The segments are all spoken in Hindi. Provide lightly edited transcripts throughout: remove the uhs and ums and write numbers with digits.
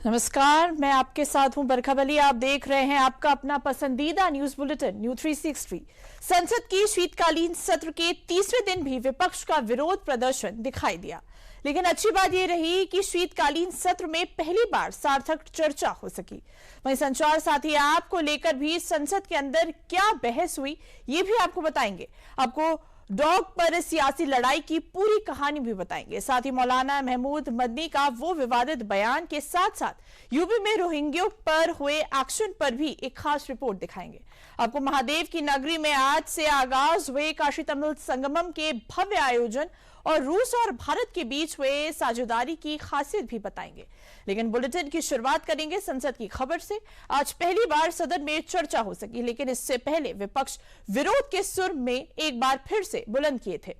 नमस्कार, मैं आपके साथ हूं बरखा बली। आप देख रहे हैं आपका अपना पसंदीदा न्यूज बुलेटिन न्यूज 360। संसद की शीतकालीन सत्र के तीसरे दिन भी विपक्ष का विरोध प्रदर्शन दिखाई दिया, लेकिन अच्छी बात यह रही कि शीतकालीन सत्र में पहली बार सार्थक चर्चा हो सकी। वहीं संचार साथी ऐप को लेकर भी संसद के अंदर क्या बहस हुई, ये भी आपको बताएंगे। आपको डॉग पर सियासी लड़ाई की पूरी कहानी भी बताएंगे। साथ ही मौलाना महमूद मदनी का वो विवादित बयान के साथ साथ यूपी में रोहिंग्यों पर हुए एक्शन पर भी एक खास रिपोर्ट दिखाएंगे। आपको महादेव की नगरी में आज से आगाज हुए काशी तमिल संगमम के भव्य आयोजन और रूस और भारत के बीच हुए साझेदारी की खासियत भी बताएंगे। लेकिन बुलेटिन की शुरुआत करेंगे संसद की खबर से। आज पहली बार सदन में चर्चा हो सकी, लेकिन इससे पहले विपक्ष विरोध के सुर में एक बार फिर से बुलंद किए थे।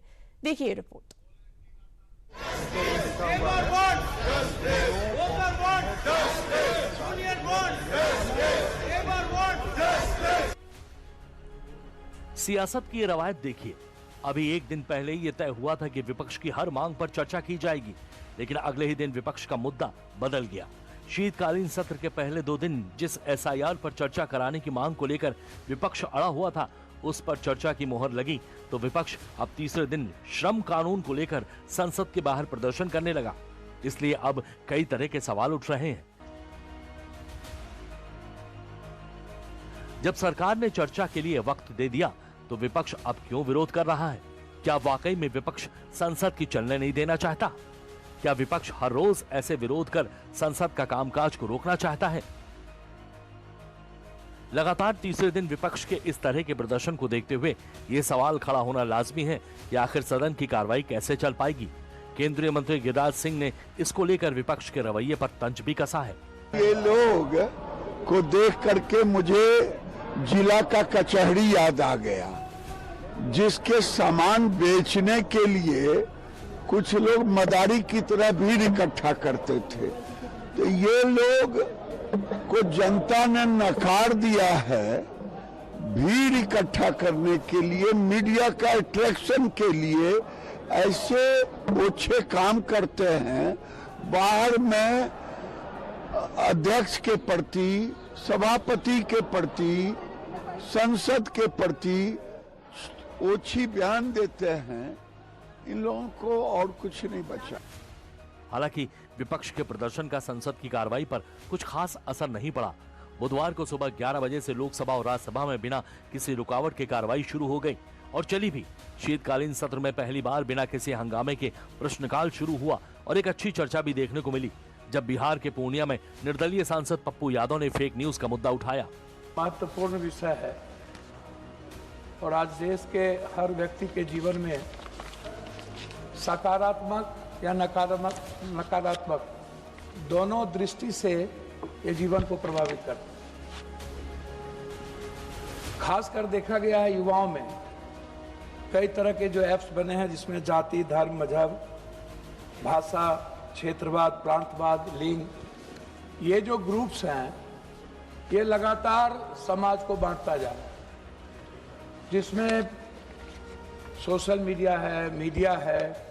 देखिए रिपोर्ट। सियासत की रवायत देखिए। अभी एक दिन पहले यह तय हुआ था कि विपक्ष की हर मांग पर चर्चा की जाएगी, लेकिन अगले ही दिन विपक्ष का मुद्दा बदल गया। शीतकालीन सत्र के पहले 2 दिन जिस एसआईआर पर चर्चा कराने की मांग को लेकर विपक्ष अड़ा हुआ था, उस पर चर्चा की मोहर लगी तो विपक्ष अब तीसरे दिन श्रम कानून को लेकर संसद के बाहर प्रदर्शन करने लगा। इसलिए अब कई तरह के सवाल उठ रहे हैं। जब सरकार ने चर्चा के लिए वक्त दे दिया तो विपक्ष अब क्यों विरोध कर रहा है? क्या वाकई में विपक्ष संसद की चलने नहीं देना चाहता? क्या विपक्ष हर रोज ऐसे विरोध कर संसद का कामकाज को रोकना चाहता है? लगातार तीसरे दिन विपक्ष के इस तरह के प्रदर्शन को देखते हुए यह सवाल खड़ा होना लाजमी है कि आखिर सदन की कार्रवाई कैसे चल पाएगी। केंद्रीय मंत्री गिरिराज सिंह ने इसको लेकर विपक्ष के रवैये पर तंज भी कसा है। ये लोग को देख करके मुझे जिला का कचहरी याद आ गया, जिसके सामान बेचने के लिए कुछ लोग मदारी की तरह भीड़ इकट्ठा करते थे। तो ये लोग को जनता ने नकार दिया है भीड़ इकट्ठा करने के लिए, मीडिया का अट्रैक्शन के लिए ऐसे ओछे काम करते हैं। बाहर में अध्यक्ष के प्रति, सभापति के प्रति, संसद के प्रति ओछी बयान देते हैं। इन लोगों को और कुछ नहीं बचा। हालांकि विपक्ष के प्रदर्शन का संसद की कार्रवाई पर कुछ खास असर नहीं पड़ा। बुधवार को सुबह 11 बजे से लोकसभा और राज्यसभा में बिना किसी रुकावट के कार्रवाई शुरू हो गई और चली भी। शीतकालीन सत्र में पहली बार बिना किसी हंगामे के प्रश्नकाल शुरू हुआ और एक अच्छी चर्चा भी देखने को मिली, जब बिहार के पूर्णिया में निर्दलीय सांसद पप्पू यादव ने फेक न्यूज का मुद्दा उठाया। महत्वपूर्ण विषय है और आज देश के हर व्यक्ति के जीवन में सकारात्मक या नकारात्मक दोनों दृष्टि से ये जीवन को प्रभावित करता है। खासकर देखा गया है युवाओं में कई तरह के जो ऐप्स बने हैं, जिसमें जाति, धर्म, मजहब, भाषा, क्षेत्रवाद, प्रांतवाद, लिंग, ये जो ग्रुप्स हैं ये लगातार समाज को बांटता जा रहा है, जिसमें सोशल मीडिया है।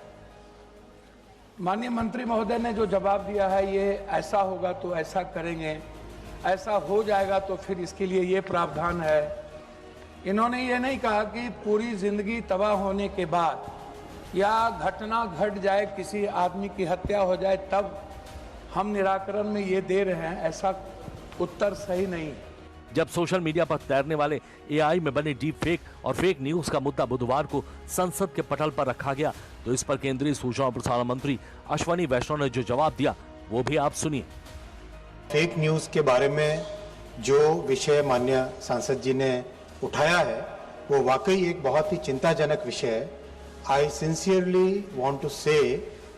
माननीय मंत्री महोदय ने जो जवाब दिया है, ये ऐसा होगा तो ऐसा करेंगे, ऐसा हो जाएगा तो फिर इसके लिए ये प्रावधान है। इन्होंने ये नहीं कहा कि पूरी जिंदगी तबाह होने के बाद या घटना घट जाए, किसी आदमी की हत्या हो जाए, तब हम निराकरण में ये दे रहे हैं, ऐसा उत्तर सही नहीं। जब सोशल मीडिया पर तैरने वाले एआई में बने डीप फेक और फेक न्यूज का मुद्दा बुधवार को संसद के पटल पर रखा गया, तो इस पर केंद्रीय सूचना और प्रसारण मंत्री अश्विनी वैष्णव ने जो जवाब दिया वो भी आप सुनिए। फेक न्यूज के बारे में जो विषय माननीय सांसद जी ने उठाया है वो वाकई एक बहुत ही चिंताजनक विषय है। I sincerely want to say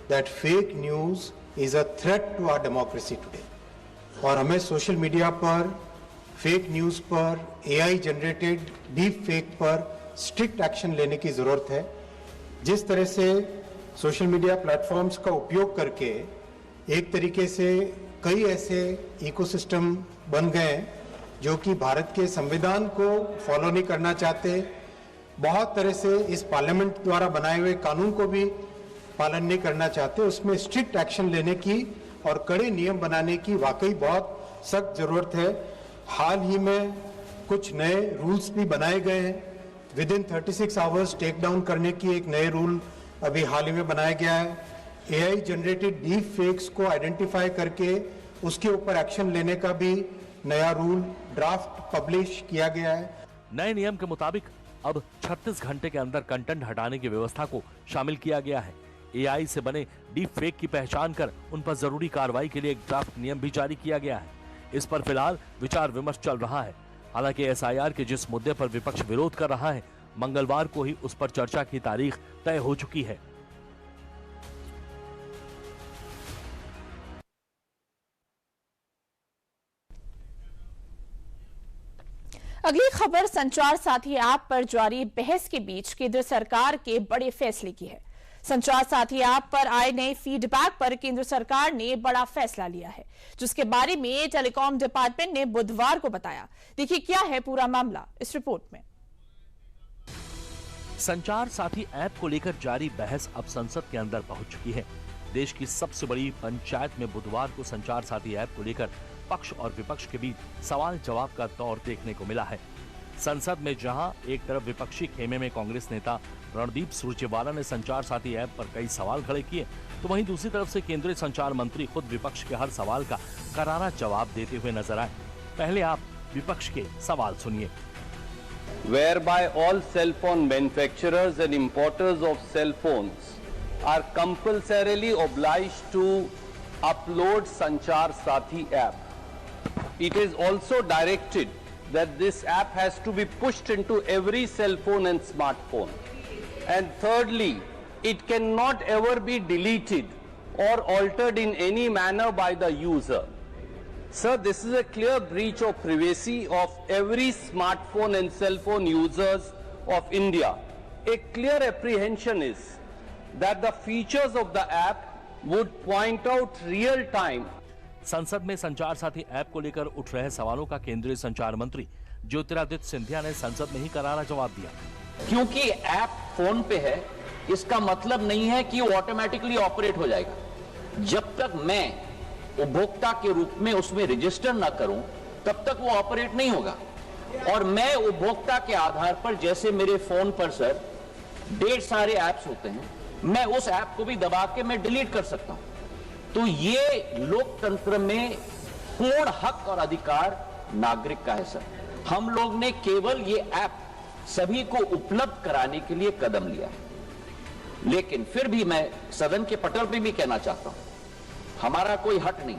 that fake news is a threat to our democracy today. और हमें सोशल मीडिया पर फेक न्यूज पर, एआई जनरेटेड डीप फेक पर स्ट्रिक्ट एक्शन लेने की जरूरत है। जिस तरह से सोशल मीडिया प्लेटफॉर्म्स का उपयोग करके एक तरीके से कई ऐसे इकोसिस्टम बन गए जो कि भारत के संविधान को फॉलो नहीं करना चाहते, बहुत तरह से इस पार्लियामेंट द्वारा बनाए हुए कानून को भी पालन नहीं करना चाहते, उसमें स्ट्रिक्ट एक्शन लेने की और कड़े नियम बनाने की वाकई बहुत सख्त जरूरत है। हाल ही में कुछ नए रूल्स भी बनाए गए हैं। Within 36 hours take down करने की एक नए रूल अभी हाल ही में बनाया गया है। AI जनरेटेड डीप फेक्स को आइडेंटिफाई करके उसके ऊपर एक्शन लेने का भी नया रूल ड्राफ्ट पब्लिश किया गया है। नए नियम के मुताबिक अब 36 घंटे के अंदर कंटेंट हटाने की व्यवस्था को शामिल किया गया है। AI से बने डीप फेक की पहचान कर उन पर जरूरी कार्रवाई के लिए एक ड्राफ्ट नियम भी जारी किया गया है। इस पर फिलहाल विचार विमर्श चल रहा है। हालांकि SIR के जिस मुद्दे पर विपक्ष विरोध कर रहा है, मंगलवार को ही उस पर चर्चा की तारीख तय हो चुकी है। अगली खबर संचार साथी ऐप पर जारी बहस के बीच केंद्र सरकार के बड़े फैसले की है। संचार साथी ऐप पर आए नए फीडबैक पर केंद्र सरकार ने बड़ा फैसला लिया है, जिसके बारे में टेलीकॉम डिपार्टमेंट ने बुधवार को बताया। देखिए क्या है पूरा मामला इस रिपोर्ट में। संचार साथी ऐप को लेकर जारी बहस अब संसद के अंदर पहुंच चुकी है। देश की सबसे बड़ी पंचायत में बुधवार को संचार साथी ऐप को लेकर पक्ष और विपक्ष के बीच सवाल जवाब का दौर देखने को मिला है। संसद में जहां एक तरफ विपक्षी खेमे में कांग्रेस नेता रणदीप सुरजेवाला ने संचार साथी ऐप पर कई सवाल खड़े किए, तो वहीं दूसरी तरफ से केंद्रीय संचार मंत्री खुद विपक्ष के हर सवाल का करारा जवाब देते हुए नजर आए। पहले आप विपक्ष के सवाल सुनिए। Whereby all cell phone manufacturers and importers of cell phones are compulsorily obliged to upload Sanchar Sathi app. It is also directed that this app has to be pushed into every cell phone and smartphone. And thirdly, it cannot ever be deleted or altered in any manner by the user. Sir, this is a clear breach of privacy of every smartphone and cell phone users of India. A clear apprehension is that the features of the app would point out real time. संसद में संचार साथी ऐप को लेकर उठ रहे सवालों का केंद्रीय संचार मंत्री ज्योतिरादित्य सिंधिया ने संसद में ही करारा जवाब दिया। क्योंकि ऐप फोन पे है, इसका मतलब नहीं है कि वो ऑटोमेटिकली ऑपरेट हो जाएगा। जब तक मैं उपभोक्ता के रूप में उसमें रजिस्टर ना करूं, तब तक वो ऑपरेट नहीं होगा। और मैं उपभोक्ता के आधार पर, जैसे मेरे फोन पर सर ढेर सारे ऐप्स होते हैं, मैं उस ऐप को भी दबा के मैं डिलीट कर सकता हूं। तो ये लोकतंत्र में पूर्ण हक और अधिकार नागरिक का है सर। हम लोग ने केवल ये ऐप सभी को उपलब्ध कराने के लिए कदम लिया है। लेकिन फिर भी मैं सदन के पटल पे भी कहना चाहता हूं, हमारा कोई हट नहीं।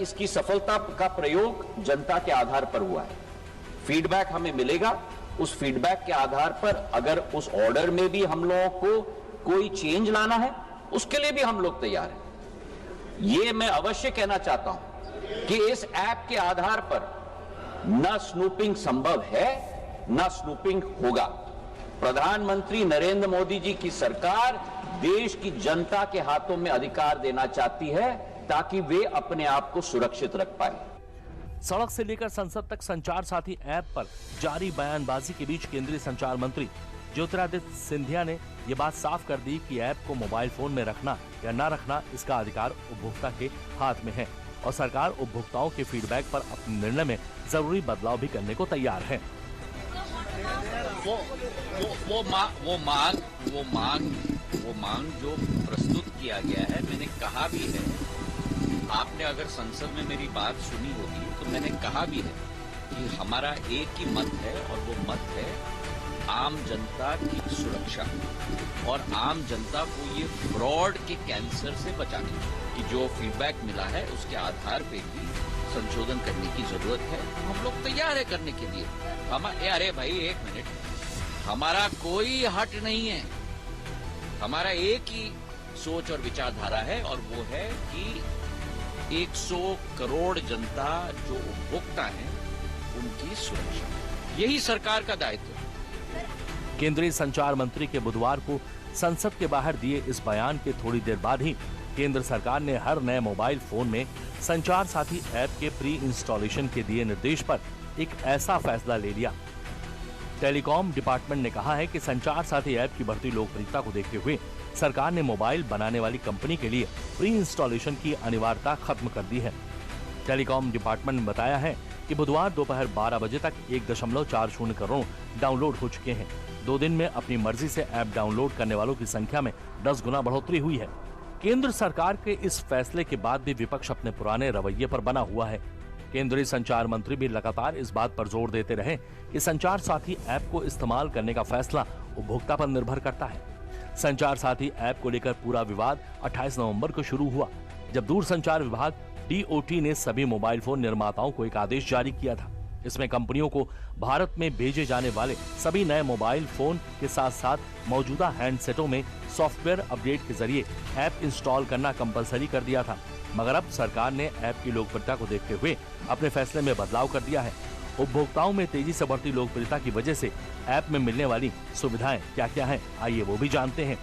इसकी सफलता का प्रयोग जनता के आधार पर हुआ है। फीडबैक हमें मिलेगा, उस फीडबैक के आधार पर अगर उस ऑर्डर में भी हम लोगों को कोई चेंज लाना है, उसके लिए भी हम लोग तैयार हैं। ये मैं अवश्य कहना चाहता हूं कि इस ऐप के आधार पर न स्नूपिंग संभव है, न स्नूपिंग होगा। प्रधानमंत्री नरेंद्र मोदी जी की सरकार देश की जनता के हाथों में अधिकार देना चाहती है ताकि वे अपने आप को सुरक्षित रख पाए। सड़क से लेकर संसद तक संचार साथी ऐप पर जारी बयानबाजी के बीच केंद्रीय संचार मंत्री ज्योतिरादित्य सिंधिया ने ये बात साफ कर दी कि ऐप को मोबाइल फोन में रखना या न रखना इसका अधिकार उपभोक्ता के हाथ में है और सरकार उपभोक्ताओं के फीडबैक पर अपने निर्णय में जरूरी बदलाव भी करने को तैयार है। वो मांग जो प्रस्तुत किया गया है, मैंने कहा भी है, आपने अगर संसद में मेरी बात सुनी होगी तो मैंने कहा भी है कि हमारा एक ही मत है और वो मत है आम जनता की सुरक्षा और आम जनता को ये फ्रॉड के कैंसर से बचाने की जो फीडबैक मिला है उसके आधार पे भी संशोधन करने की जरूरत है। हम लोग तैयार है करने के लिए। अरे भाई एक मिनट, हमारा कोई हट नहीं है, हमारा एक ही सोच और विचारधारा है और वो है कि 100 करोड़ जनता जो उपभोक्ता हैं उनकी सुरक्षा, यही सरकार का दायित्व है। केंद्रीय संचार मंत्री के बुधवार को संसद के बाहर दिए इस बयान के थोड़ी देर बाद ही केंद्र सरकार ने हर नए मोबाइल फोन में संचार साथी ऐप के प्री इंस्टॉलेशन के दिए निर्देश पर एक ऐसा फैसला ले लिया। टेलीकॉम डिपार्टमेंट ने कहा है कि संचार साथी ऐप की बढ़ती लोकप्रियता को देखते हुए सरकार ने मोबाइल बनाने वाली कंपनी के लिए प्री इंस्टॉलेशन की अनिवार्यता खत्म कर दी है। टेलीकॉम डिपार्टमेंट ने बताया है कि बुधवार दोपहर 12 बजे तक 1.40 करोड़ डाउनलोड हो चुके हैं। 2 दिन में अपनी मर्जी से ऐप डाउनलोड करने वालों की संख्या में 10 गुना बढ़ोतरी हुई है। केंद्र सरकार के इस फैसले के बाद भी विपक्ष अपने पुराने रवैये पर बना हुआ है। केंद्रीय संचार मंत्री भी लगातार इस बात पर जोर देते रहे कि संचार साथी ऐप को इस्तेमाल करने का फैसला उपभोक्ता पर निर्भर करता है। संचार साथी ऐप को लेकर पूरा विवाद 28 नवंबर को शुरू हुआ, जब दूरसंचार विभाग DOT ने सभी मोबाइल फोन निर्माताओं को एक आदेश जारी किया था। इसमें कंपनियों को भारत में भेजे जाने वाले सभी नए मोबाइल फोन के साथ साथ मौजूदा हैंडसेटों में सॉफ्टवेयर अपडेट के जरिए ऐप इंस्टॉल करना कंपलसरी कर दिया था। मगर अब सरकार ने ऐप की लोकप्रियता को देखते हुए अपने फैसले में बदलाव कर दिया है। उपभोक्ताओं में तेजी से बढ़ती लोकप्रियता की वजह से ऐप में मिलने वाली सुविधाएं क्या-क्या हैं, आइए वो भी जानते हैं।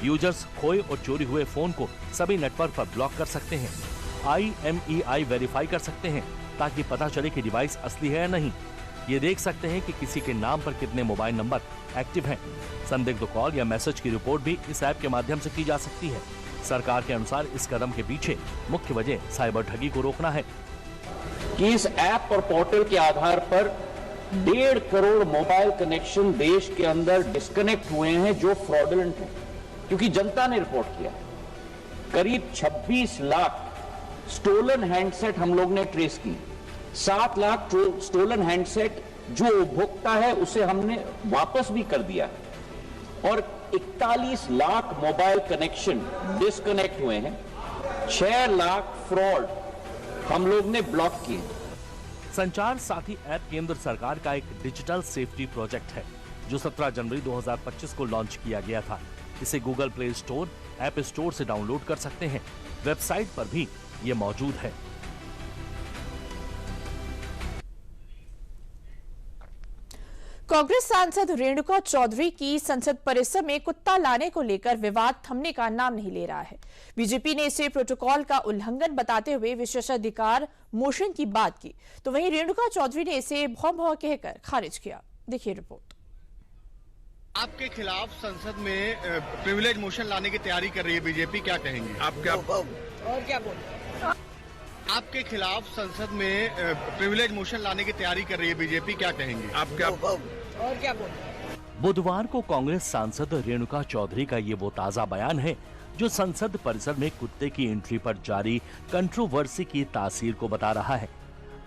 यूजर्स खोए और चोरी हुए फोन को सभी नेटवर्क पर ब्लॉक कर सकते हैं। IMEI वेरीफाई कर सकते हैं ताकि पता चले कि डिवाइस असली है या नहीं। ये देख सकते हैं कि किसी के नाम पर कितने मोबाइल नंबर एक्टिव हैं। संदिग्ध कॉल या मैसेज की रिपोर्ट भी इस ऐप के माध्यम से की जा सकती है। सरकार के अनुसार इस कदम के पीछे मुख्य वजह साइबर ठगी को रोकना है कि इस ऐप और पोर्टल के आधार पर 1.5 करोड़ मोबाइल कनेक्शन देश के अंदर डिस्कनेक्ट हुए हैं जो फ्रॉडुलेंट हैं, क्योंकि जनता ने रिपोर्ट किया। करीब 26 लाख स्टोलन हैंडसेट हम लोग ने ट्रेस की। 7 लाख स्टोलन हैंडसेट जो उपभोक्ता है उसे हमने वापस भी कर दिया है और 41 लाख मोबाइल कनेक्शन डिस्कनेक्ट हुए हैं। 6 लाख फ्रॉड हम लोग ने ब्लॉक किए। संचार साथी ऐप केंद्र सरकार का एक डिजिटल सेफ्टी प्रोजेक्ट है जो 17 जनवरी 2025 को लॉन्च किया गया था। इसे Google play store, app store से डाउनलोड कर सकते हैं। वेबसाइट पर भी ये मौजूद है। कांग्रेस सांसद रेणुका चौधरी की संसद परिसर में कुत्ता लाने को लेकर विवाद थमने का नाम नहीं ले रहा है। बीजेपी ने इसे प्रोटोकॉल का उल्लंघन बताते हुए विशेषाधिकार मोशन की बात की, तो वहीं रेणुका चौधरी ने इसे भौं-भौं कहकर खारिज किया। देखिए रिपोर्ट। आपके खिलाफ संसद में प्रिविलेज मोशन लाने की तैयारी कर रही है बीजेपी, क्या कहेंगे आप? क्या और क्या बोल आपके खिलाफ संसद में प्रिविलेज मोशन लाने की तैयारी कर रही है बीजेपी, क्या कहेंगे आप? क्या और क्या बोल बुधवार को कांग्रेस सांसद रेणुका चौधरी का ये वो ताजा बयान है जो संसद परिसर में कुत्ते की एंट्री पर जारी कंट्रोवर्सी की तासीर को बता रहा है।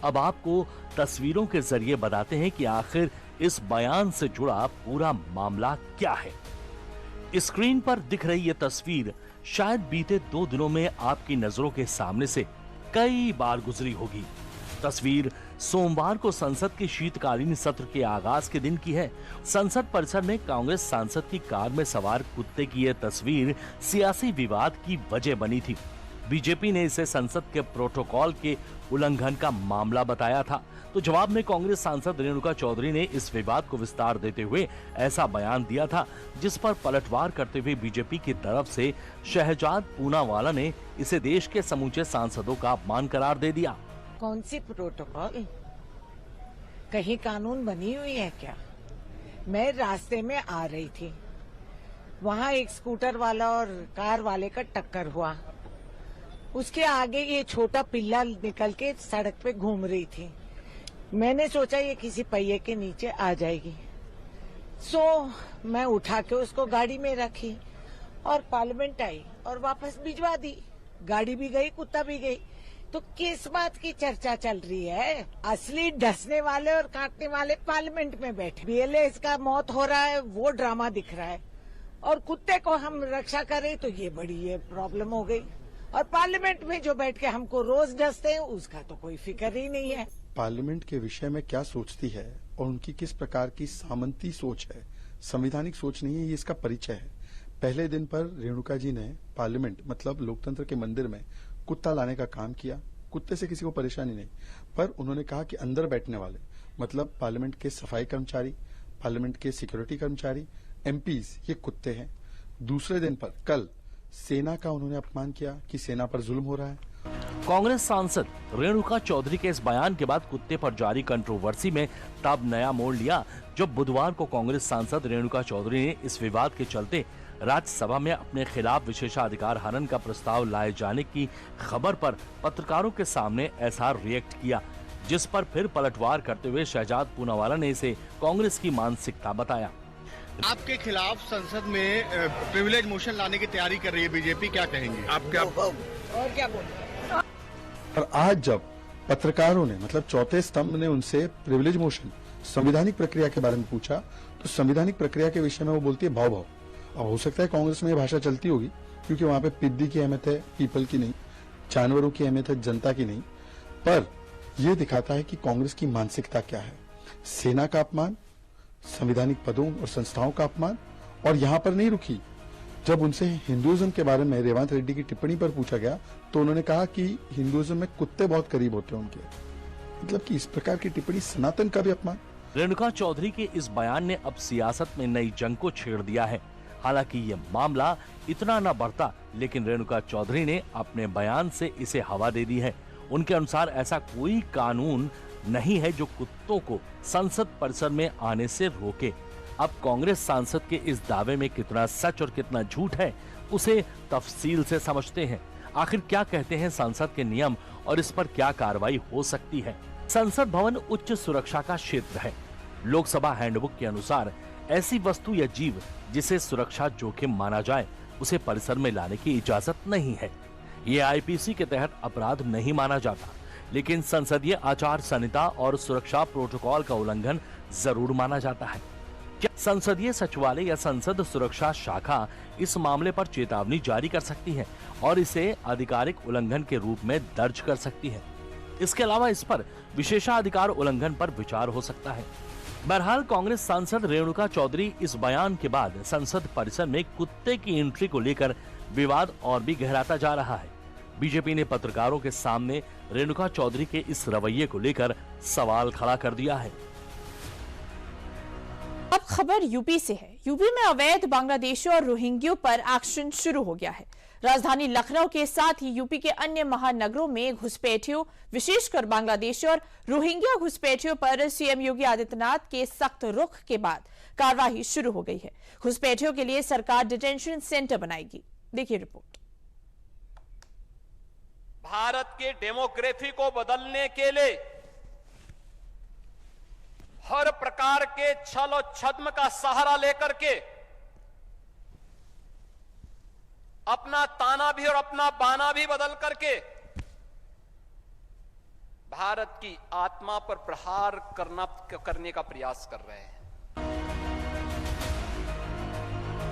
अब आपको तस्वीरों के जरिए बताते हैं कि आखिर इस बयान से जुड़ा पूरा मामला क्या है। स्क्रीन पर दिख रही ये तस्वीर शायद बीते 2 दिनों में आपकी नजरों के सामने से कई बार गुजरी होगी। तस्वीर सोमवार को संसद के शीतकालीन सत्र के आगाज के दिन की है। संसद परिसर में कांग्रेस सांसद की कार में सवार कुत्ते की यह तस्वीर सियासी विवाद की वजह बनी थी। बीजेपी ने इसे संसद के प्रोटोकॉल के उल्लंघन का मामला बताया था, तो जवाब में कांग्रेस सांसद रेणुका चौधरी ने इस विवाद को विस्तार देते हुए ऐसा बयान दिया था जिस पर पलटवार करते हुए बीजेपी की तरफ से शहजाद पूनावाला ने इसे देश के समूचे सांसदों का अपमान करार दे दिया। कौन सी प्रोटोकॉल? कहीं कानून बनी हुई है क्या? मैं रास्ते में आ रही थी, वहाँ एक स्कूटर वाला और कार वाले का टक्कर हुआ। उसके आगे ये छोटा पिल्ला निकल के सड़क पे घूम रही थी। मैंने सोचा ये किसी पहिए के नीचे आ जाएगी, मैं उठा के उसको गाड़ी में रखी और पार्लियामेंट आई और वापस भिजवा दी। गाड़ी भी गई, कुत्ता भी गई। तो किस बात की चर्चा चल रही है? असली डसने वाले और काटने वाले पार्लियामेंट में बैठे। BLS का मौत हो रहा है, वो ड्रामा दिख रहा है, और कुत्ते को हम रक्षा करें तो ये बड़ी ये प्रॉब्लम हो गई। और पार्लियामेंट में जो बैठ के हमको रोज डसते हैं उसका तो कोई फिक्र ही नहीं है। पार्लियामेंट के विषय में क्या सोचती है और उनकी किस प्रकार की सामंती सोच है, संवैधानिक सोच नहीं है, ये इसका परिचय है। पहले दिन पर रेणुका जी ने पार्लियामेंट मतलब लोकतंत्र के मंदिर में कुत्ता लाने का काम किया। कुत्ते से किसी को परेशानी नहीं, पर उन्होंने कहा कि अंदर बैठने वाले मतलब पार्लियामेंट के सफाई कर्मचारी, पार्लियामेंट के सिक्योरिटी कर्मचारी, MPs ये कुत्ते हैं। दूसरे दिन पर कल सेना का उन्होंने अपमान किया कि सेना पर जुल्म हो रहा है। कांग्रेस सांसद रेणुका चौधरी के इस बयान के बाद कुत्ते पर जारी कंट्रोवर्सी में तब नया मोड़ लिया जब बुधवार को कांग्रेस सांसद रेणुका चौधरी ने इस विवाद के चलते राज्यसभा में अपने खिलाफ विशेषाधिकार हनन का प्रस्ताव लाए जाने की खबर पर पत्रकारों के सामने ऐसा रिएक्ट किया, जिस पर फिर पलटवार करते हुए शहजाद पूनावाला ने इसे कांग्रेस की मानसिकता बताया। आपके खिलाफ संसद में प्रिविलेज मोशन लाने की तैयारी कर रही है बीजेपी, क्या कहेंगे आप? क्या और क्या बोले? और आज जब पत्रकारों ने मतलब चौथे स्तंभ ने उनसे प्रिविलेज मोशन संवैधानिक प्रक्रिया के बारे में पूछा, तो संवैधानिक प्रक्रिया के विषय में वो बोलती है भाव भाव। अब हो सकता है कांग्रेस में ये भाषा चलती होगी, क्योंकि वहां पे पिद्दी की अहमियत है, पीपल की नहीं, जानवरों की अहमियत है, जनता की नहीं। पर यह दिखाता है कि कांग्रेस की मानसिकता क्या है। सेना का अपमान, संवैधानिक पदों और संस्थाओं का अपमान, और यहां पर नहीं रुकी। जब उनसे हिंदुइज्म के बारे में रेवंत रेड्डी की टिप्पणी पर पूछा गया, तो उन्होंने कहा कि हिंदुइज्म में कुत्ते बहुत करीब होते हैं उनके। मतलब कि इस प्रकार की टिप्पणी सनातन का भी अपमान। रेणुका चौधरी के इस बयान ने अब सियासत में नई जंग को छेड़ दिया है। हालांकि ये मामला इतना न बढ़ता, लेकिन रेणुका चौधरी ने अपने बयान से इसे हवा दे दी है। उनके अनुसार ऐसा कोई कानून नहीं है जो कुत्तों को संसद परिसर में आने से रोके। अब कांग्रेस सांसद के इस दावे में कितना सच और कितना झूठ है, उसे तफसील से समझते हैं। आखिर क्या कहते हैं संसद के नियम और इस पर क्या कार्रवाई हो सकती है? संसद भवन उच्च सुरक्षा का क्षेत्र है। लोकसभा हैंडबुक के अनुसार ऐसी वस्तु या जीव जिसे सुरक्षा जोखिम माना जाए, उसे परिसर में लाने की इजाजत नहीं है। ये आईपीसी के तहत अपराध नहीं माना जाता, लेकिन संसदीय आचार संहिता और सुरक्षा प्रोटोकॉल का उल्लंघन जरूर माना जाता है। क्या संसदीय सचिवालय या संसद सुरक्षा शाखा इस मामले पर चेतावनी जारी कर सकती है और इसे आधिकारिक उल्लंघन के रूप में दर्ज कर सकती है। इसके अलावा इस पर विशेषाधिकार उल्लंघन पर विचार हो सकता है। बहरहाल कांग्रेस सांसद रेणुका चौधरी इस बयान के बाद संसद परिसर में कुत्ते की एंट्री को लेकर विवाद और भी गहराता जा रहा है। बीजेपी ने पत्रकारों के सामने रेणुका चौधरी के इस रवैये को लेकर सवाल खड़ा कर दिया है। अब खबर यूपी से है। यूपी में अवैध बांग्लादेशियों और रोहिंग्यों पर एक्शन शुरू हो गया है। राजधानी लखनऊ के साथ ही यूपी के अन्य महानगरों में घुसपैठियों, विशेषकर बांग्लादेशी और रोहिंग्या घुसपैठियों पर सीएम योगी आदित्यनाथ के सख्त रुख के बाद कार्रवाई शुरू हो गई है। घुसपैठियों के लिए सरकार डिटेंशन सेंटर बनाएगी। देखिए रिपोर्ट। भारत के डेमोग्राफी को बदलने के लिए हर प्रकार के छल और छद्म का सहारा लेकर के अपना ताना भी और अपना बाना भी बदल करके भारत की आत्मा पर प्रहार करने का प्रयास कर रहे हैं।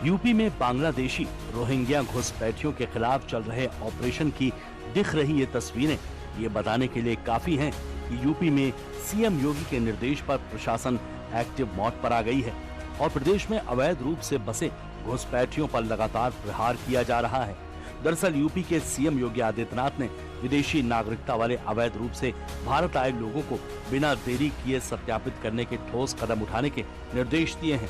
यूपी में बांग्लादेशी रोहिंग्या घुसपैठियों के खिलाफ चल रहे ऑपरेशन की दिख रही ये तस्वीरें ये बताने के लिए काफी हैं कि यूपी में सीएम योगी के निर्देश पर प्रशासन एक्टिव मोड पर आ गई है और प्रदेश में अवैध रूप से बसे घुसपैठियों पर लगातार प्रहार किया जा रहा है। दरअसल यूपी के सीएम योगी आदित्यनाथ ने विदेशी नागरिकता वाले अवैध रूप से भारत आए लोगों को बिना देरी किए सत्यापित करने के ठोस कदम उठाने के निर्देश दिए हैं।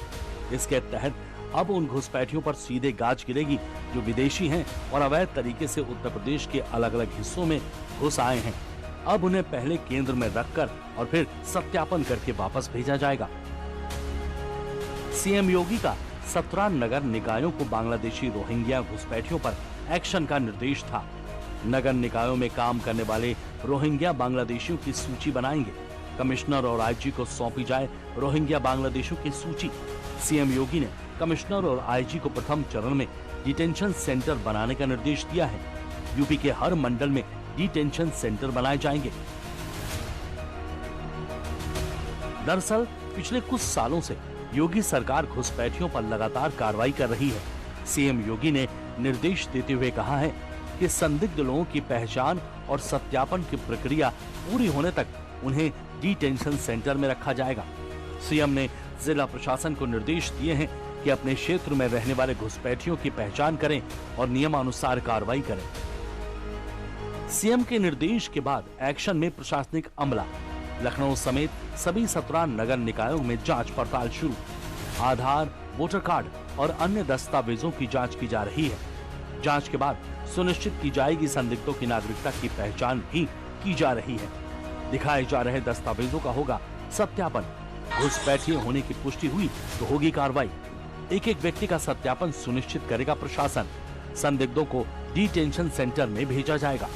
इसके तहत अब उन घुसपैठियों पर सीधे गाज गिरेगी जो विदेशी हैं और अवैध तरीके से उत्तर प्रदेश के अलग अलग हिस्सों में घुस आए हैं। अब उन्हें पहले केंद्र में रखकर और फिर सत्यापन करके वापस भेजा जाएगा। सीएम योगी का 17 नगर निकायों को बांग्लादेशी रोहिंग्या घुसपैठियों पर एक्शन का निर्देश था। नगर निकायों में काम करने वाले रोहिंग्या बांग्लादेशियों की सूची बनाएंगे। कमिश्नर और आईजी को सौंपी जाए रोहिंग्या बांग्लादेशियों की सूची। सीएम योगी ने कमिश्नर और आईजी को प्रथम चरण में डिटेंशन सेंटर बनाने का निर्देश दिया है। यूपी के हर मंडल में डिटेंशन सेंटर बनाए जाएंगे। दरअसल पिछले कुछ सालों से योगी सरकार घुसपैठियों पर लगातार कार्रवाई कर रही है। सीएम योगी ने निर्देश देते हुए कहा है कि संदिग्ध लोगों की पहचान और सत्यापन की प्रक्रिया पूरी होने तक उन्हें डिटेंशन सेंटर में रखा जाएगा। सीएम ने जिला प्रशासन को निर्देश दिए हैं कि अपने क्षेत्र में रहने वाले घुसपैठियों की पहचान करें और नियमानुसार कार्रवाई करें। सीएम के निर्देश के बाद एक्शन में प्रशासनिक अमला। लखनऊ समेत सभी 17 नगर निकायों में जांच पड़ताल शुरू। आधार, वोटर कार्ड और अन्य दस्तावेजों की जांच की जा रही है। जांच के बाद सुनिश्चित की जाएगी संदिग्धों की नागरिकता की पहचान भी की जा रही है। दिखाए जा रहे दस्तावेजों का होगा सत्यापन। घुसपैठिए होने की पुष्टि हुई तो होगी कार्रवाई। एक एक व्यक्ति का सत्यापन सुनिश्चित करेगा प्रशासन। संदिग्धों को डिटेंशन सेंटर में भेजा जाएगा।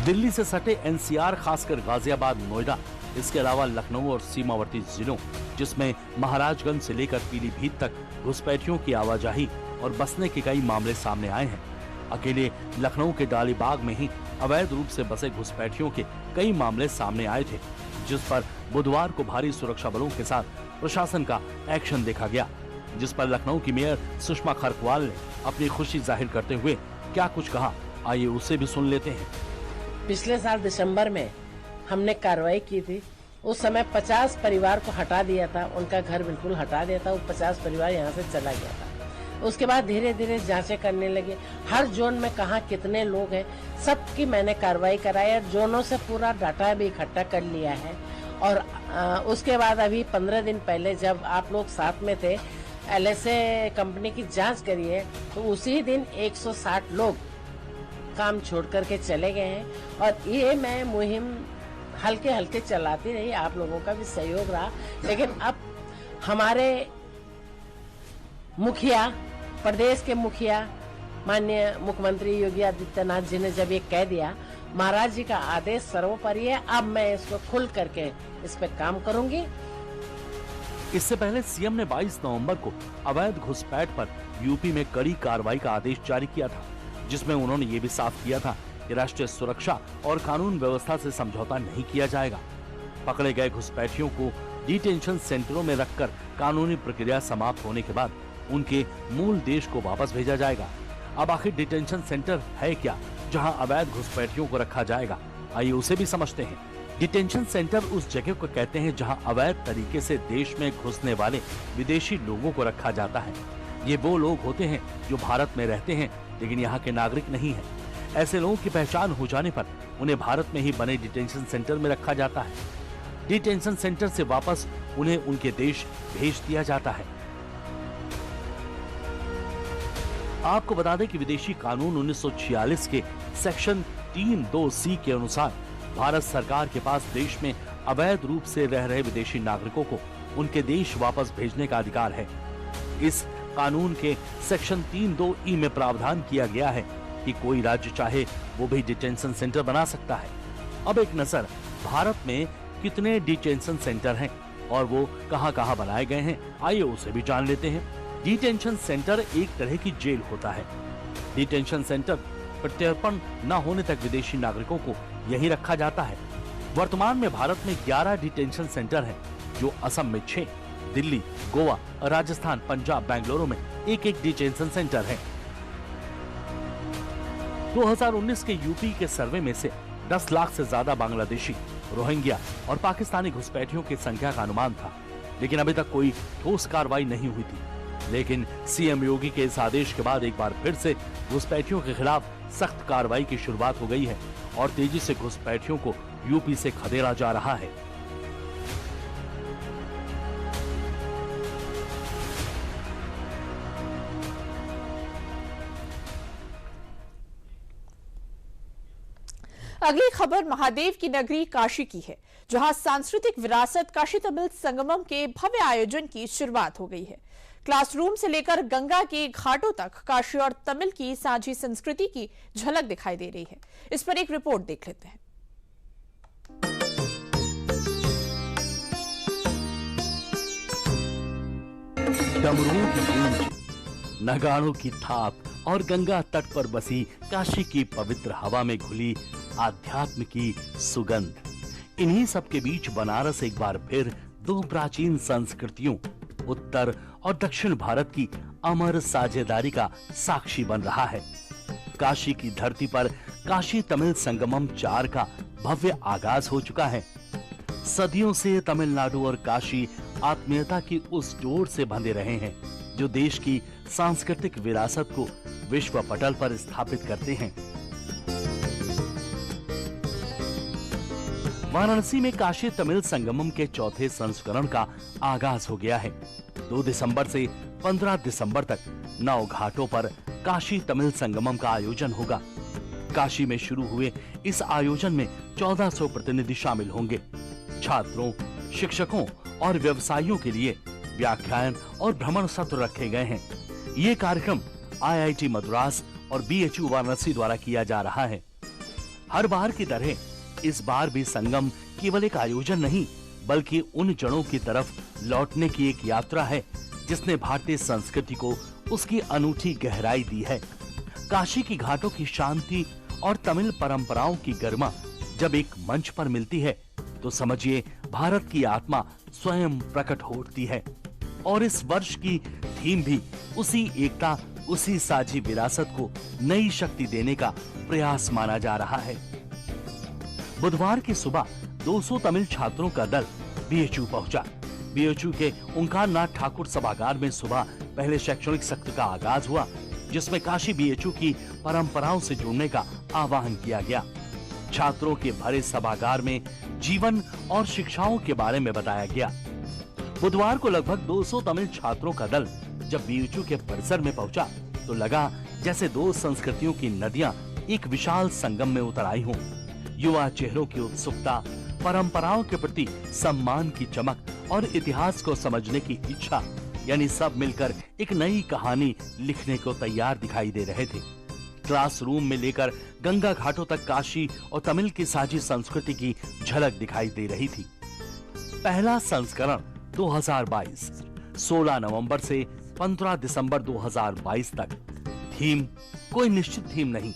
दिल्ली से सटे एनसीआर, खासकर गाजियाबाद, नोएडा, इसके अलावा लखनऊ और सीमावर्ती जिलों जिसमें महाराजगंज से लेकर पीलीभीत तक घुसपैठियों की आवाजाही और बसने के कई मामले सामने आए हैं। अकेले लखनऊ के डालीबाग में ही अवैध रूप से बसे घुसपैठियों के कई मामले सामने आए थे, जिस पर बुधवार को भारी सुरक्षा बलों के साथ प्रशासन का एक्शन देखा गया, जिस पर लखनऊ की मेयर सुषमा खरकवाल ने अपनी खुशी जाहिर करते हुए क्या कुछ कहा, आइए उसे भी सुन लेते हैं। पिछले साल दिसंबर में हमने कार्रवाई की थी। उस समय 50 परिवार को हटा दिया था, उनका घर बिल्कुल हटा दिया था। वो 50 परिवार यहाँ से चला गया था। उसके बाद धीरे धीरे जांचें करने लगे, हर जोन में कहाँ कितने लोग हैं, सबकी मैंने कार्रवाई कराई और जोनों से पूरा डाटा भी इकट्ठा कर लिया है। और उसके बाद अभी 15 दिन पहले जब आप लोग साथ में थे, LSA कंपनी की जांच करी है, तो उसी दिन 160 लोग काम छोड़ करके चले गए हैं। और ये मैं मुहिम हल्के हल्के चलाती रही, आप लोगों का भी सहयोग रहा। लेकिन अब हमारे मुखिया, प्रदेश के मुखिया माननीय मुख्यमंत्री योगी आदित्यनाथ जी ने जब ये कह दिया, महाराज जी का आदेश सर्वोपरि है, अब मैं इसको खुल करके इस पे काम करूंगी। इससे पहले सीएम ने 22 नवंबर को अवैध घुसपैठ पर यूपी में कड़ी कार्रवाई का आदेश जारी किया था, जिसमें उन्होंने ये भी साफ किया था कि राष्ट्रीय सुरक्षा और कानून व्यवस्था से समझौता नहीं किया जाएगा। पकड़े गए घुसपैठियों को डिटेंशन सेंटरों में रखकर कानूनी प्रक्रिया समाप्त होने के बाद उनके मूल देश को वापस भेजा जाएगा। अब आखिर डिटेंशन सेंटर है क्या जहां अवैध घुसपैठियों को रखा जाएगा, आइए उसे भी समझते हैं। डिटेंशन सेंटर उस जगह को कहते हैं जहां अवैध तरीके से देश में घुसने वाले विदेशी लोगों को रखा जाता है। ये वो लोग होते हैं जो भारत में रहते हैं लेकिन यहाँ के नागरिक नहीं है। ऐसे लोगों की पहचान हो जाने पर उन्हें भारत में ही बने डिटेंशन सेंटर में रखा जाता है। डिटेंशन सेंटर से वापस उन्हें उनके देश भेज दिया जाता है। आपको बता दें कि विदेशी कानून 1946 के सेक्शन 3(2)(c) के अनुसार भारत सरकार के पास देश में अवैध रूप से रह रहे विदेशी नागरिकों को उनके देश वापस भेजने का अधिकार है। इस कानून के सेक्शन 3(2)(e) में प्रावधान किया गया है कि कोई राज्य चाहे वो भी डिटेंशन सेंटर बना सकता है। अब एक नजर भारत में कितने डिटेंशन सेंटर हैं और वो कहां-कहां बनाए गए हैं, आइए उसे भी जान लेते हैं। डिटेंशन सेंटर एक तरह की जेल होता है। डिटेंशन सेंटर प्रत्यर्पण न होने तक विदेशी नागरिकों को यहीं रखा जाता है। वर्तमान में भारत में 11 डिटेंशन सेंटर हैं, जो असम में 6, दिल्ली, गोवा, राजस्थान, पंजाब, बेंगलुरु में एक-एक डिटेंशन सेंटर है। 2019 के यूपी के सर्वे में से 10 लाख से ज्यादा बांग्लादेशी, रोहिंग्या और पाकिस्तानी घुसपैठियों की संख्या का अनुमान था, लेकिन अभी तक कोई ठोस कार्रवाई नहीं हुई थी। लेकिन सीएम योगी के इस आदेश के बाद एक बार फिर से घुसपैठियों के खिलाफ सख्त कार्रवाई की शुरुआत हो गई है और तेजी से घुसपैठियों को यूपी से खदेड़ा जा रहा है। अगली खबर महादेव की नगरी काशी की है, जहां सांस्कृतिक विरासत काशी तमिल संगमम के भव्य आयोजन की शुरुआत हो गई है। क्लासरूम से लेकर गंगा के घाटों तक काशी और तमिल की साझी संस्कृति की झलक दिखाई दे रही है। इस पर एक रिपोर्ट देख लेते हैं। डमरुओं की गूंज, नगाड़ों की थाप और गंगा तट पर बसी काशी की पवित्र हवा में घुली आध्यात्म की सुगंध, इन्हीं सब के बीच बनारस एक बार फिर दो प्राचीन संस्कृतियों उत्तर और दक्षिण भारत की अमर साझेदारी का साक्षी बन रहा है। काशी की धरती पर काशी तमिल संगमम 4 का भव्य आगाज हो चुका है। सदियों से तमिलनाडु और काशी आत्मीयता की उस डोर से बंधे रहे हैं जो देश की सांस्कृतिक विरासत को विश्व पटल पर स्थापित करते हैं। वाराणसी में काशी तमिल संगमम के चौथे संस्करण का आगाज हो गया है। 2 दिसंबर से 15 दिसंबर तक 9 घाटों पर काशी तमिल संगमम का आयोजन होगा। काशी में शुरू हुए इस आयोजन में 1400 प्रतिनिधि शामिल होंगे। छात्रों, शिक्षकों और व्यवसायियों के लिए व्याख्यान और भ्रमण सत्र रखे गए हैं। ये कार्यक्रम IIT मद्रास और BHU वाराणसी द्वारा किया जा रहा है। हर बार की तरह इस बार भी संगम केवल एक आयोजन नहीं, बल्कि उन जड़ों की तरफ लौटने की एक यात्रा है जिसने भारतीय संस्कृति को उसकी अनूठी गहराई दी है। काशी की घाटों की शांति और तमिल परंपराओं की गरिमा जब एक मंच पर मिलती है तो समझिए भारत की आत्मा स्वयं प्रकट होती है। और इस वर्ष की थीम भी उसी एकता, उसी साझी विरासत को नई शक्ति देने का प्रयास माना जा रहा है। बुधवार की सुबह 200 तमिल छात्रों का दल BHU पहुंचा। BHU के ओंकारनाथ ठाकुर सभागार में सुबह पहले शैक्षणिक सत्र का आगाज हुआ, जिसमें काशी BHU की परंपराओं से जुड़ने का आह्वान किया गया। छात्रों के भरे सभागार में जीवन और शिक्षाओं के बारे में बताया गया। बुधवार को लगभग 200 तमिल छात्रों का दल जब BHU के परिसर में पहुंचा तो लगा जैसे दो संस्कृतियों की नदियां एक विशाल संगम में उतर आई हों। युवा चेहरों की उत्सुकता, परंपराओं के प्रति सम्मान की चमक और इतिहास को समझने की इच्छा, यानी सब मिलकर एक नई कहानी लिखने को तैयार दिखाई दे रहे थे। क्लासरूम में लेकर गंगा घाटों तक काशी और तमिल की साझी संस्कृति की झलक दिखाई दे रही थी। पहला संस्करण 2022 16 नवंबर से 15 दिसंबर 2022 तक। थीम कोई निश्चित थीम नहीं,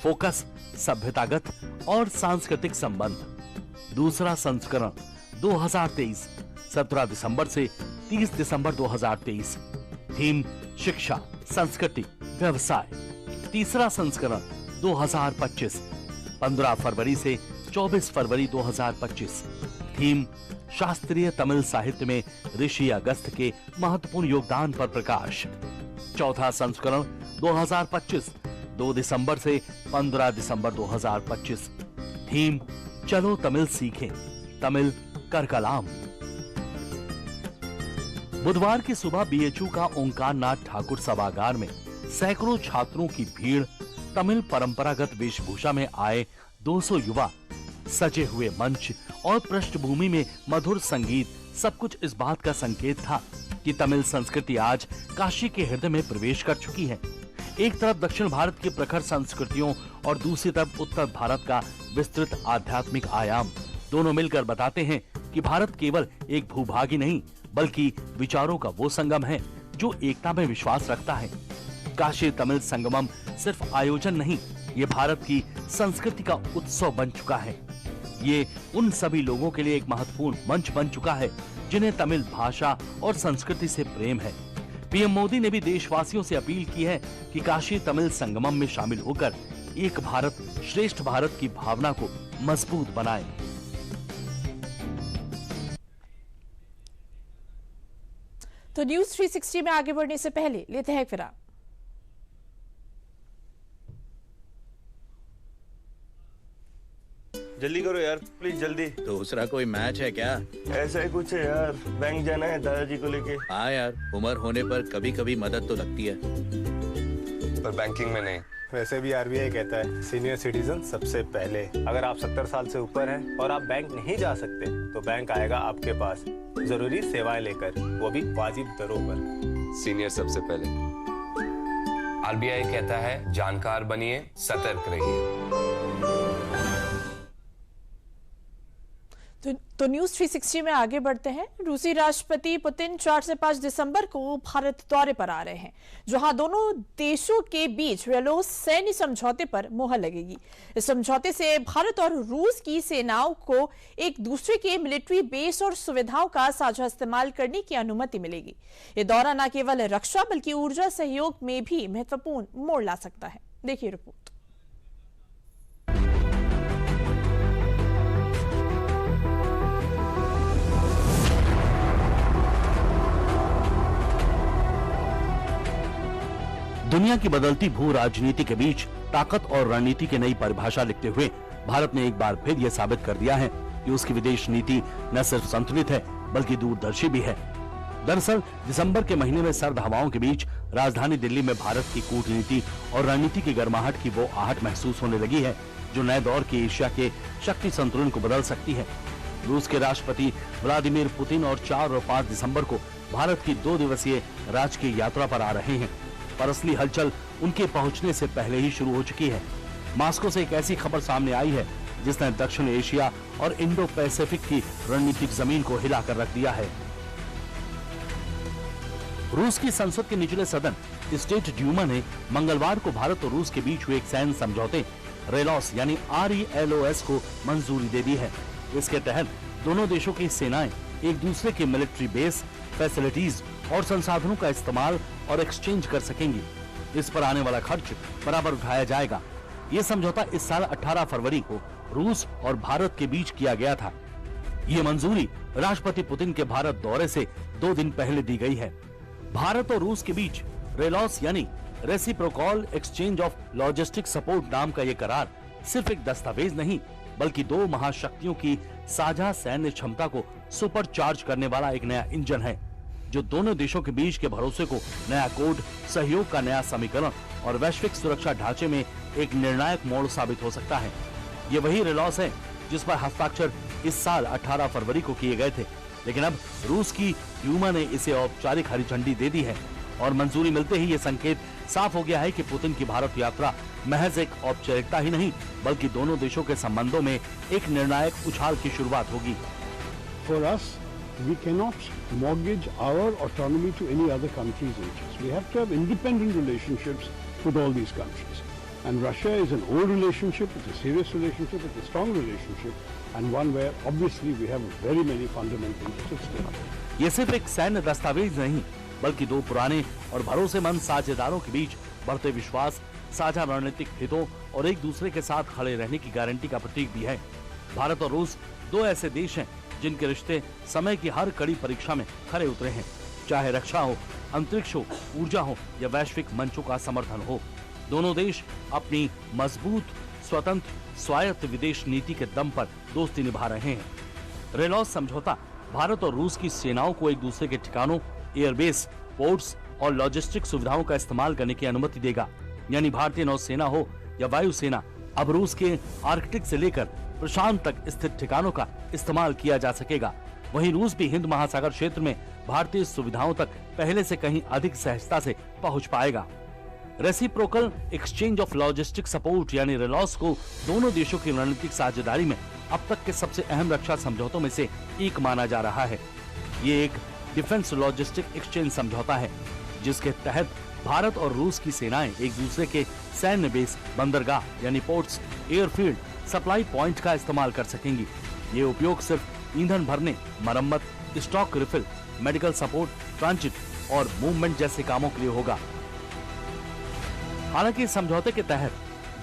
फोकस सभ्यतागत और सांस्कृतिक संबंध। दूसरा संस्करण 2023 17 दिसंबर से 30 दिसंबर 2023। थीम शिक्षा, संस्कृति, व्यवसाय। तीसरा संस्करण 2025 15 फरवरी से 24 फरवरी 2025। थीम शास्त्रीय तमिल साहित्य में ऋषि अगस्त्य के महत्वपूर्ण योगदान पर प्रकाश। चौथा संस्करण 2025 2 दिसंबर से 15 दिसंबर 2025। थीम चलो तमिल सीखें, तमिल कर कलाम। बुधवार की सुबह BHU का ओंकारनाथ ठाकुर सभागार में सैकड़ों छात्रों की भीड़, तमिल परंपरागत वेशभूषा में आए 200 युवा, सजे हुए मंच और पृष्ठभूमि में मधुर संगीत, सब कुछ इस बात का संकेत था कि तमिल संस्कृति आज काशी के हृदय में प्रवेश कर चुकी है। एक तरफ दक्षिण भारत की प्रखर संस्कृतियों और दूसरी तरफ उत्तर भारत का विस्तृत आध्यात्मिक आयाम, दोनों मिलकर बताते हैं कि भारत केवल एक भूभाग ही नहीं, बल्कि विचारों का वो संगम है जो एकता में विश्वास रखता है। काशी तमिल संगमम सिर्फ आयोजन नहीं, ये भारत की संस्कृति का उत्सव बन चुका है। ये उन सभी लोगों के लिए एक महत्वपूर्ण मंच बन चुका है जिन्हें तमिल भाषा और संस्कृति से प्रेम है। पीएम मोदी ने भी देशवासियों से अपील की है कि काशी तमिल संगमम में शामिल होकर एक भारत श्रेष्ठ भारत की भावना को मजबूत बनाएं। तो न्यूज 360 में आगे बढ़ने से पहले लेते हैं विराम। जल्दी करो यार, प्लीज जल्दी। दूसरा कोई मैच है क्या? ऐसा ही कुछ है यार, बैंक जाना है दादाजी को लेके। हाँ यार, उम्र होने पर कभी कभी मदद तो लगती है, पर बैंकिंग में नहीं। वैसे भी RBI कहता है सीनियर सिटीजन सबसे पहले। अगर आप 70 साल से ऊपर हैं और आप बैंक नहीं जा सकते तो बैंक आएगा आपके पास जरूरी सेवाएं लेकर, वो भी वाजिब दरों पर। सीनियर सबसे पहले। RBI कहता है जानकार बनिए, सतर्क रहिए। तो न्यूज 360 में आगे बढ़ते हैं। रूसी राष्ट्रपति पुतिन 4 से 5 दिसंबर को भारत दौरे पर आ रहे हैं, जहां दोनों देशों के बीच वेलोस सैन्य समझौते पर मुहर लगेगी। इस समझौते से भारत और रूस की सेनाओं को एक दूसरे के मिलिट्री बेस और सुविधाओं का साझा इस्तेमाल करने की अनुमति मिलेगी। ये दौरा न केवल रक्षा बल्कि ऊर्जा सहयोग में भी महत्वपूर्ण मोड़ ला सकता है। देखिए रिपोर्ट। दुनिया की बदलती भू राजनीति के बीच ताकत और रणनीति की नई परिभाषा लिखते हुए भारत ने एक बार फिर यह साबित कर दिया है कि उसकी विदेश नीति न सिर्फ संतुलित है बल्कि दूरदर्शी भी है। दरअसल दिसंबर के महीने में सर्द हवाओं के बीच राजधानी दिल्ली में भारत की कूटनीति और रणनीति की गर्माहट की वो आहट महसूस होने लगी है जो नए दौर की एशिया के शक्ति संतुलन को बदल सकती है। रूस के राष्ट्रपति व्लादिमीर पुतिन और 4 और 5 दिसंबर को भारत की 2 दिवसीय राजकीय यात्रा पर आ रहे हैं, पर असली हलचल उनके पहुंचने से पहले ही शुरू हो चुकी है। मॉस्को से एक ऐसी खबर सामने आई है जिसने दक्षिण एशिया और इंडो पैसिफिक की रणनीतिक जमीन को हिलाकर रख दिया है। रूस की संसद के निचले सदन स्टेट ड्यूमा ने मंगलवार को भारत और रूस के बीच हुए एक सैन्य समझौते रेलॉस यानी RELOS को मंजूरी दे दी है। इसके तहत दोनों देशों की सेनाएं एक दूसरे के मिलिट्री बेस, फैसिलिटीज और संसाधनों का इस्तेमाल और एक्सचेंज कर सकेंगी। इस पर आने वाला खर्च बराबर उठाया जाएगा। ये समझौता इस साल 18 फरवरी को रूस और भारत के बीच किया गया था। ये मंजूरी राष्ट्रपति पुतिन के भारत दौरे से 2 दिन पहले दी गई है। भारत और रूस के बीच रेलॉस यानी reciprocal exchange of logistic support नाम का ये करार सिर्फ एक दस्तावेज नहीं, बल्कि 2 महाशक्तियों की साझा सैन्य क्षमता को सुपर चार्ज करने वाला एक नया इंजन है, जो दोनों देशों के बीच के भरोसे को नया कोड, सहयोग का नया समीकरण और वैश्विक सुरक्षा ढांचे में एक निर्णायक मोड़ साबित हो सकता है। ये वही रेलॉस है जिस पर हस्ताक्षर इस साल 18 फरवरी को किए गए थे, लेकिन अब रूस की ड्यूमा ने इसे औपचारिक हरी झंडी दे दी है और मंजूरी मिलते ही ये संकेत साफ हो गया है कि पुतिन की भारत यात्रा महज एक औपचारिकता ही नहीं, बल्कि दोनों देशों के संबंधों में एक निर्णायक उछाल की शुरुआत होगी। For us, we cannot mortgage our autonomy to any other country's interests. We have to have independent relationships with all these countries. And Russia is an old relationship, it's a serious relationship, it's a strong relationship, and one where obviously we have very many fundamental interests. ये सिर्फ एक सैन्य दस्तावेज नहीं, बल्कि 2 पुराने और भरोसेमंद साझेदारों के बीच बढ़ते विश्वास, साझा रणनीतिक हितों और एक दूसरे के साथ खड़े रहने की गारंटी का प्रतीक भी है। भारत और रूस 2 ऐसे देश हैं जिनके रिश्ते समय की हर कड़ी परीक्षा में खरे उतरे हैं, चाहे रक्षा हो, अंतरिक्ष हो, ऊर्जा हो या वैश्विक मंचों का समर्थन हो। दोनों देश अपनी मजबूत, स्वतंत्र, स्वायत्त विदेश नीति के दम पर दोस्ती निभा रहे हैं। रेलॉस समझौता भारत और रूस की सेनाओं को एक दूसरे के ठिकानों, एयरबेस, पोर्ट्स और लॉजिस्टिक सुविधाओं का इस्तेमाल करने की अनुमति देगा। यानी भारतीय नौसेना हो या वायुसेना, अब रूस के आर्कटिक से लेकर प्रशांत तक स्थित ठिकानों का इस्तेमाल किया जा सकेगा। वहीं रूस भी हिंद महासागर क्षेत्र में भारतीय सुविधाओं तक पहले से कहीं अधिक सहजता से पहुंच पाएगा। Reciprocal exchange of logistic support यानी रेलॉस को दोनों देशों की रणनीतिक साझेदारी में अब तक के सबसे अहम रक्षा समझौतों में से एक माना जा रहा है। ये एक डिफेंस लॉजिस्टिक एक्सचेंज समझौता है, जिसके तहत भारत और रूस की सेनाएं एक दूसरे के सैन्य बेस, बंदरगाह यानी पोर्ट्स, एयरफील्ड, सप्लाई पॉइंट का इस्तेमाल कर सकेंगी। ये उपयोग सिर्फ ईंधन भरने, मरम्मत, stock refill, medical support, transit और मूवमेंट जैसे कामों के लिए होगा। हालांकि इस समझौते के तहत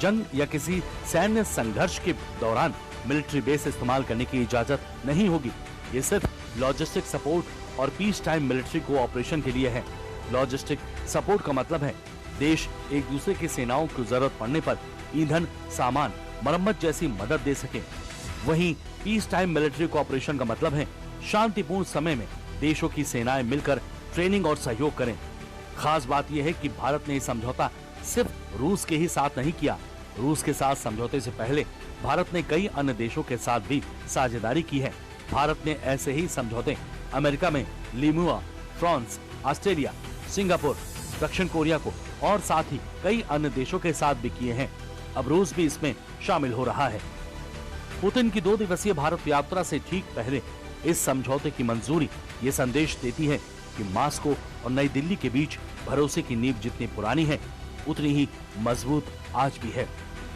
जंग या किसी सैन्य संघर्ष के दौरान मिलिट्री बेस इस्तेमाल करने की इजाजत नहीं होगी। ये सिर्फ लॉजिस्टिक सपोर्ट और पीस टाइम मिलिट्री कोऑपरेशन के लिए है। लॉजिस्टिक सपोर्ट का मतलब है देश एक दूसरे की सेनाओं को जरूरत पड़ने पर ईंधन, सामान, मरम्मत जैसी मदद दे सके। वहीं पीस टाइम मिलिट्री कोऑपरेशन का मतलब है शांतिपूर्ण समय में देशों की सेनाएं मिलकर ट्रेनिंग और सहयोग करें। खास बात यह है कि भारत ने यह समझौता सिर्फ रूस के ही साथ नहीं किया। रूस के साथ समझौते से पहले भारत ने कई अन्य देशों के साथ भी साझेदारी की है। भारत ने ऐसे ही समझौते अमेरिका में लिमुआ, फ्रांस, ऑस्ट्रेलिया, सिंगापुर, दक्षिण कोरिया को और साथ ही कई अन्य देशों के साथ भी किए हैं। अब रूस भी इसमें शामिल हो रहा है। पुतिन की 2 दिवसीय भारत यात्रा से ठीक पहले इस समझौते की मंजूरी ये संदेश देती है कि मॉस्को और नई दिल्ली के बीच भरोसे की नींव जितनी पुरानी है, उतनी ही मजबूत आज भी है।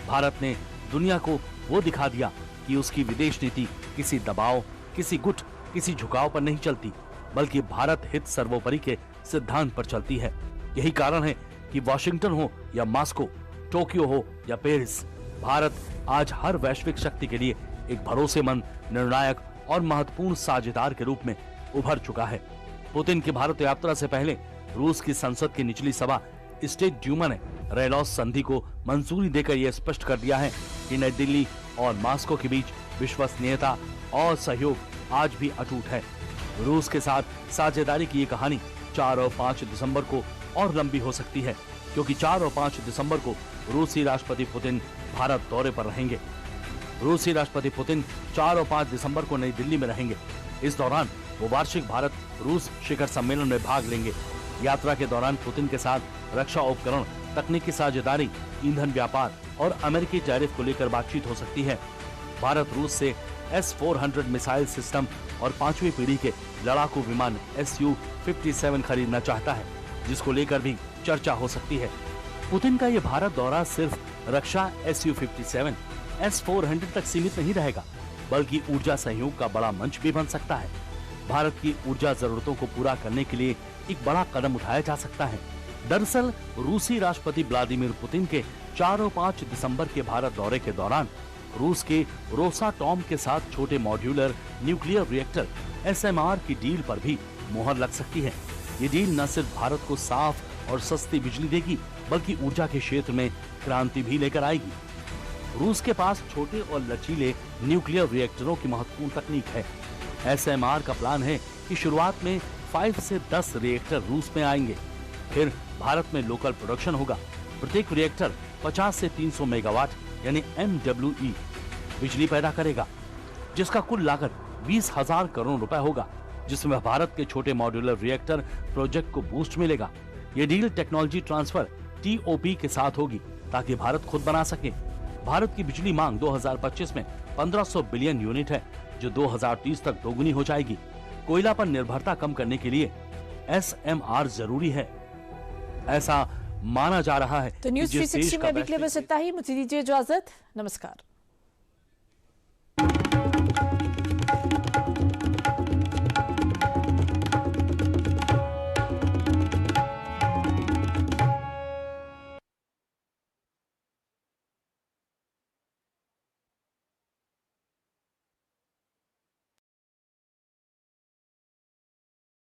भारत ने दुनिया को वो दिखा दिया कि उसकी विदेश नीति किसी दबाव, किसी गुट, किसी झुकाव पर नहीं चलती, बल्कि भारत हित सर्वोपरि के सिद्धांत पर चलती है। यही कारण है कि वॉशिंगटन हो या मॉस्को, टोक्यो हो या पेरिस, भारत आज हर वैश्विक शक्ति के लिए एक भरोसेमंद, निर्णायक और महत्वपूर्ण साझेदार के रूप में उभर चुका है। पुतिन की भारत यात्रा से पहले रूस की संसद की निचली सभा स्टेट ड्यूमा ने रेलॉस संधि को मंजूरी देकर यह स्पष्ट कर दिया है कि नई दिल्ली और मॉस्को के बीच विश्वसनीयता और सहयोग आज भी अटूट है। रूस के साथ साझेदारी की ये कहानी 4 और 5 दिसंबर को और लंबी हो सकती है, क्योंकि 4 और 5 दिसंबर को रूसी राष्ट्रपति पुतिन भारत दौरे पर रहेंगे। रूसी राष्ट्रपति पुतिन 4 और 5 दिसंबर को नई दिल्ली में रहेंगे। इस दौरान वो वार्षिक भारत रूस शिखर सम्मेलन में भाग लेंगे। यात्रा के दौरान पुतिन के साथ रक्षा उपकरण, तकनीकी साझेदारी, ईंधन व्यापार और अमेरिकी टैरिफ को लेकर बातचीत हो सकती है। भारत रूस से S-400 मिसाइल सिस्टम और 5वीं पीढ़ी के लड़ाकू विमान Su-57 खरीदना चाहता है, जिसको लेकर भी चर्चा हो सकती है। पुतिन का ये भारत दौरा सिर्फ रक्षा Su-57, S-400 तक सीमित नहीं रहेगा, बल्कि ऊर्जा सहयोग का बड़ा मंच भी बन सकता है। भारत की ऊर्जा जरूरतों को पूरा करने के लिए एक बड़ा कदम उठाया जा सकता है। दरअसल रूसी राष्ट्रपति व्लादिमीर पुतिन के 4 और 5 दिसंबर के भारत दौरे के दौरान रूस के रोसाटॉम के साथ छोटे मॉड्यूलर न्यूक्लियर रिएक्टर SMR की डील पर भी मुहर लग सकती है। ये डील न सिर्फ भारत को साफ और सस्ती बिजली देगी, बल्कि ऊर्जा के क्षेत्र में क्रांति भी लेकर आएगी। रूस के पास छोटे और लचीले न्यूक्लियर रिएक्टरों की महत्वपूर्ण तकनीक है। SMR का प्लान है कि शुरुआत में 5 से 10 रिएक्टर रूस में आएंगे, फिर भारत में लोकल प्रोडक्शन होगा। प्रत्येक रिएक्टर 50 से 300 मेगावाट यानी MWE बिजली पैदा करेगा, जिसका कुल लागत 20,000 करोड़ रुपए होगा, जिसमें भारत के छोटे मॉड्यूलर रिएक्टर प्रोजेक्ट को बूस्ट मिलेगा। ये डील टेक्नोलॉजी ट्रांसफर TOP के साथ होगी, ताकि भारत खुद बना सके। भारत की बिजली मांग 2025 में 1500 बिलियन यूनिट है, जो 2030 तक दोगुनी हो जाएगी। कोयला पर निर्भरता कम करने के लिए SMR जरूरी है, ऐसा माना जा रहा है। तो न्यूज़ 360 में अभी के लिए बस इतना ही। मुझे दीजिए इजाजत। नमस्कार।